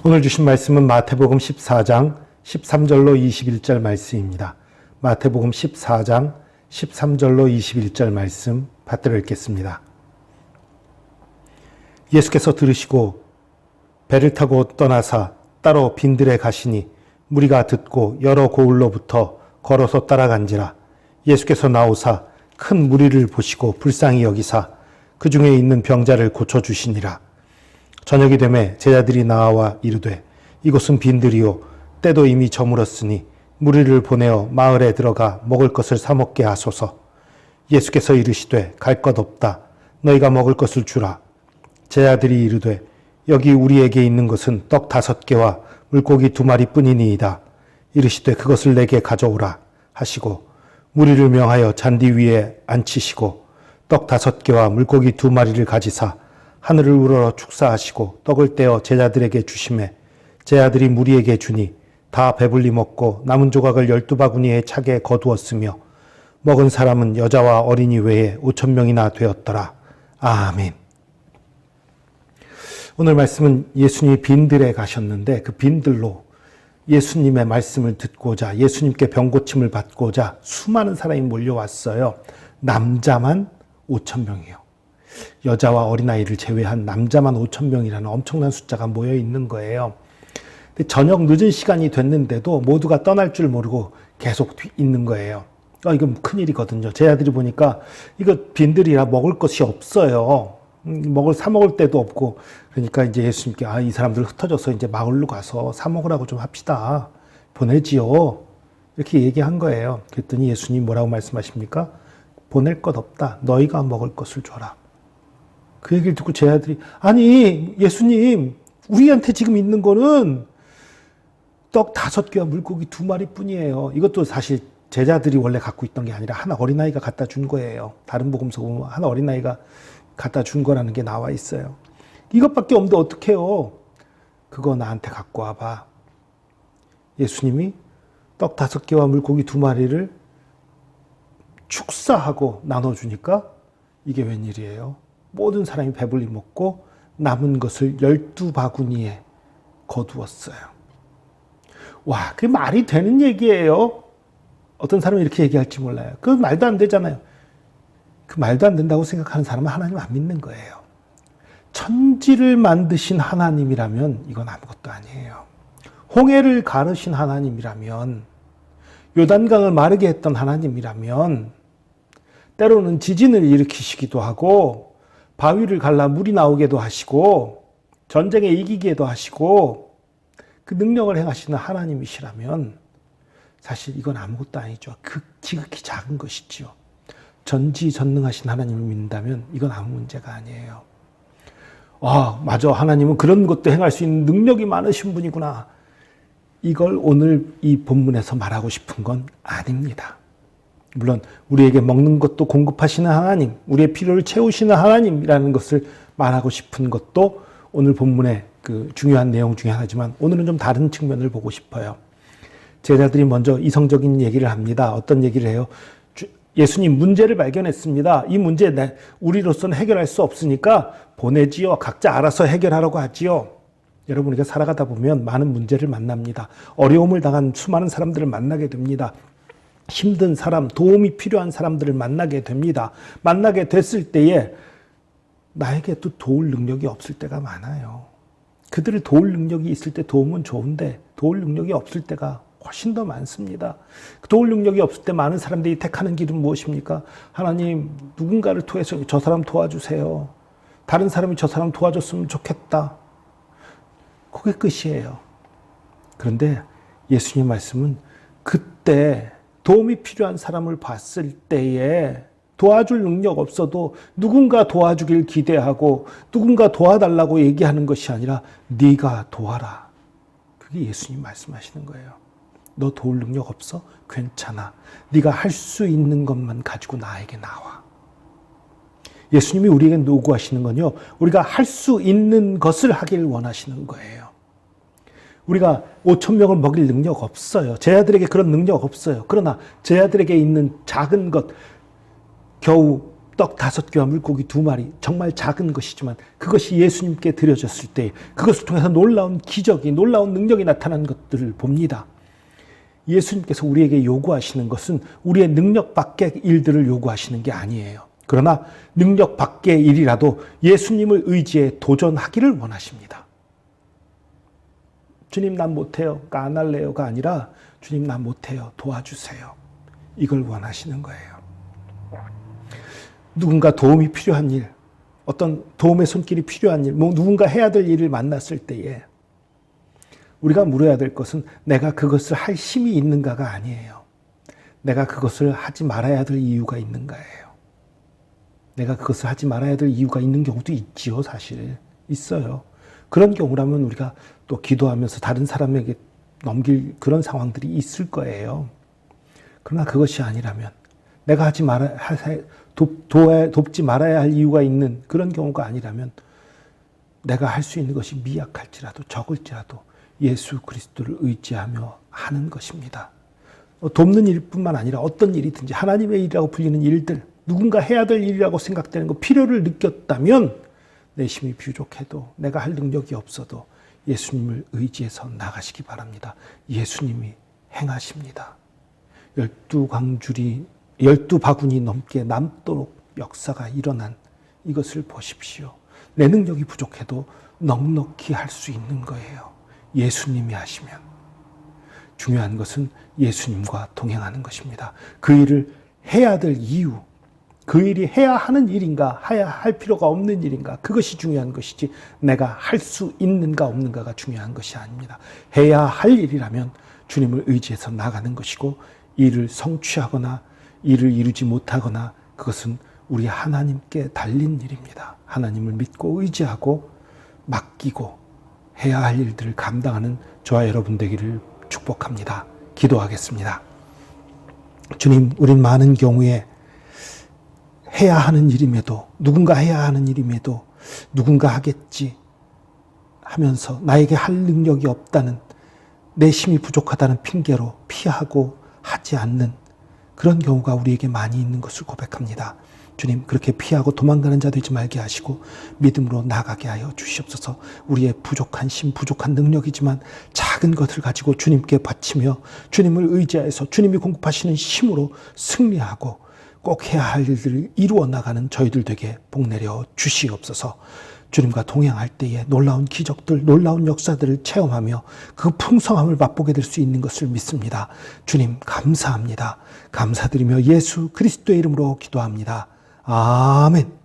오늘 주신 말씀은 마태복음 14장 13절로 21절 말씀입니다. 마태복음 14장 13절로 21절 말씀 받들어 읽겠습니다. 예수께서 들으시고 배를 타고 떠나사 따로 빈들에 가시니 무리가 듣고 여러 고을로부터 걸어서 따라간지라. 예수께서 나오사 큰 무리를 보시고 불쌍히 여기사 그 중에 있는 병자를 고쳐주시니라. 저녁이 되매 제자들이 나와 이르되 이곳은 빈들이요 때도 이미 저물었으니 무리를 보내어 마을에 들어가 먹을 것을 사 먹게 하소서. 예수께서 이르시되 갈 것 없다. 너희가 먹을 것을 주라. 제자들이 이르되 여기 우리에게 있는 것은 떡 5개와 물고기 2마리뿐이니이다. 이르시되 그것을 내게 가져오라 하시고 무리를 명하여 잔디 위에 앉히시고 떡 5개와 물고기 2마리를 가지사 하늘을 우러러 축사하시고 떡을 떼어 제자들에게 주시매 제자들이 무리에게 주니 다 배불리 먹고 남은 조각을 12바구니에 차게 거두었으며 먹은 사람은 여자와 어린이 외에 5,000명이나 되었더라. 아멘. 오늘 말씀은 예수님이 빈들에 가셨는데 그 빈들로 예수님의 말씀을 듣고자 예수님께 병고침을 받고자 수많은 사람이 몰려왔어요. 남자만 5,000명이요. 여자와 어린아이를 제외한 남자만 5,000명이라는 엄청난 숫자가 모여 있는 거예요. 근데 저녁 늦은 시간이 됐는데도 모두가 떠날 줄 모르고 계속 있는 거예요. 이건 큰일이거든요. 제자들이 보니까 이거 빈들이라 먹을 것이 없어요. 사 먹을 데도 없고. 그러니까 이제 예수님께 이 사람들 흩어져서 이제 마을로 가서 사 먹으라고 좀 합시다. 보내지요. 이렇게 얘기한 거예요. 그랬더니 예수님 뭐라고 말씀하십니까? 보낼 것 없다. 너희가 먹을 것을 줘라. 그 얘기를 듣고 제자들이 아니 예수님 우리한테 지금 있는 거는 떡 5개와 물고기 2마리 뿐이에요. 이것도 사실 제자들이 원래 갖고 있던 게 아니라 한 어린아이가 갖다 준 거예요. 다른 복음서 보면 한 어린아이가 갖다 준 거라는 게 나와 있어요. 이것밖에 없는데 어떡해요? 그거 나한테 갖고 와봐. 예수님이 떡 5개와 물고기 2마리를 축사하고 나눠주니까 이게 웬일이에요? 모든 사람이 배불리 먹고 남은 것을 12바구니에 거두었어요. 와, 그게 말이 되는 얘기예요? 어떤 사람은 이렇게 얘기할지 몰라요. 그 말도 안 되잖아요. 그 말도 안 된다고 생각하는 사람은 하나님 안 믿는 거예요. 천지를 만드신 하나님이라면 이건 아무것도 아니에요. 홍해를 가르신 하나님이라면, 요단강을 마르게 했던 하나님이라면, 때로는 지진을 일으키시기도 하고 바위를 갈라 물이 나오게도 하시고 전쟁에 이기게도 하시고 그 능력을 행하시는 하나님이시라면 사실 이건 아무것도 아니죠. 지극히 작은 것이지요. 전지전능하신 하나님을 믿는다면 이건 아무 문제가 아니에요. 맞아. 하나님은 그런 것도 행할 수 있는 능력이 많으신 분이구나. 이걸 오늘 이 본문에서 말하고 싶은 건 아닙니다. 물론 우리에게 먹는 것도 공급하시는 하나님, 우리의 필요를 채우시는 하나님이라는 것을 말하고 싶은 것도 오늘 본문의 그 중요한 내용 중에 하나지만 오늘은 좀 다른 측면을 보고 싶어요. 제자들이 먼저 이성적인 얘기를 합니다. 어떤 얘기를 해요? 예수님 문제를 발견했습니다. 이 문제 우리로서는 해결할 수 없으니까 보내지요. 각자 알아서 해결하라고 하지요. 여러분, 우리가 살아가다 보면 많은 문제를 만납니다. 어려움을 당한 수많은 사람들을 만나게 됩니다. 힘든 사람, 도움이 필요한 사람들을 만나게 됩니다. 만나게 됐을 때에 나에게 또 도울 능력이 없을 때가 많아요. 그들을 도울 능력이 있을 때 도움은 좋은데 도울 능력이 없을 때가 훨씬 더 많습니다. 도울 능력이 없을 때 많은 사람들이 택하는 길은 무엇입니까? 하나님, 누군가를 통해서 저 사람 도와주세요. 다른 사람이 저 사람 도와줬으면 좋겠다. 그게 끝이에요. 그런데 예수님 말씀은 그때 도움이 필요한 사람을 봤을 때에 도와줄 능력 없어도 누군가 도와주길 기대하고 누군가 도와달라고 얘기하는 것이 아니라 네가 도와라. 그게 예수님 말씀하시는 거예요. 너 도울 능력 없어? 괜찮아. 네가 할 수 있는 것만 가지고 나에게 나와. 예수님이 우리에게 요구하시는 건요, 우리가 할 수 있는 것을 하길 원하시는 거예요. 우리가 5,000명을 먹일 능력 없어요. 제자들에게 그런 능력 없어요. 그러나 제자들에게 있는 작은 것, 겨우 떡 5개와 물고기 2마리, 정말 작은 것이지만 그것이 예수님께 드려졌을 때 그것을 통해서 놀라운 기적이, 놀라운 능력이 나타난 것들을 봅니다. 예수님께서 우리에게 요구하시는 것은 우리의 능력 밖의 일들을 요구하시는 게 아니에요. 그러나 능력 밖의 일이라도 예수님을 의지해 도전하기를 원하십니다. 주님 난 못해요, 안 할래요가 아니라 주님 난 못해요, 도와주세요. 이걸 원하시는 거예요. 누군가 도움이 필요한 일, 어떤 도움의 손길이 필요한 일, 누군가 해야 될 일을 만났을 때에 우리가 물어야 될 것은 내가 그것을 할 힘이 있는가가 아니에요. 내가 그것을 하지 말아야 될 이유가 있는가예요. 내가 그것을 하지 말아야 될 이유가 있는 경우도 있지요, 사실. 있어요. 그런 경우라면 우리가 또 기도하면서 다른 사람에게 넘길 그런 상황들이 있을 거예요. 그러나 그것이 아니라면 내가 돕지 말아야 할 이유가 있는 그런 경우가 아니라면 내가 할 수 있는 것이 미약할지라도 적을지라도 예수 그리스도를 의지하며 하는 것입니다. 돕는 일뿐만 아니라 어떤 일이든지 하나님의 일이라고 불리는 일들, 누군가 해야 될 일이라고 생각되는 것, 필요를 느꼈다면 내 힘이 부족해도 내가 할 능력이 없어도 예수님을 의지해서 나가시기 바랍니다. 예수님이 행하십니다. 12바구니 넘게 남도록 역사가 일어난 이것을 보십시오. 내 능력이 부족해도 넉넉히 할 수 있는 거예요. 예수님이 하시면. 중요한 것은 예수님과 동행하는 것입니다. 그 일을 해야 될 이유, 그 일이 해야 하는 일인가, 해야 할 필요가 없는 일인가, 그것이 중요한 것이지 내가 할 수 있는가 없는가가 중요한 것이 아닙니다. 해야 할 일이라면 주님을 의지해서 나가는 것이고, 일을 성취하거나 일을 이루지 못하거나 그것은 우리 하나님께 달린 일입니다. 하나님을 믿고 의지하고 맡기고 해야 할 일들을 감당하는 저와 여러분 되기를 축복합니다. 기도하겠습니다. 주님, 우린 많은 경우에 해야 하는 일임에도, 누군가 해야 하는 일임에도 누군가 하겠지 하면서 나에게 할 능력이 없다는, 내 힘이 부족하다는 핑계로 피하고 하지 않는 그런 경우가 우리에게 많이 있는 것을 고백합니다. 주님, 그렇게 피하고 도망가는 자 되지 말게 하시고 믿음으로 나가게 하여 주시옵소서. 우리의 부족한 힘, 부족한 능력이지만 작은 것을 가지고 주님께 바치며 주님을 의지해서 주님이 공급하시는 힘으로 승리하고 꼭 해야 할 일들을 이루어 나가는 저희들 되게 복내려 주시옵소서. 주님과 동행할 때에 놀라운 기적들, 놀라운 역사들을 체험하며 그 풍성함을 맛보게 될 수 있는 것을 믿습니다. 주님, 감사합니다. 감사드리며 예수 그리스도의 이름으로 기도합니다. 아멘.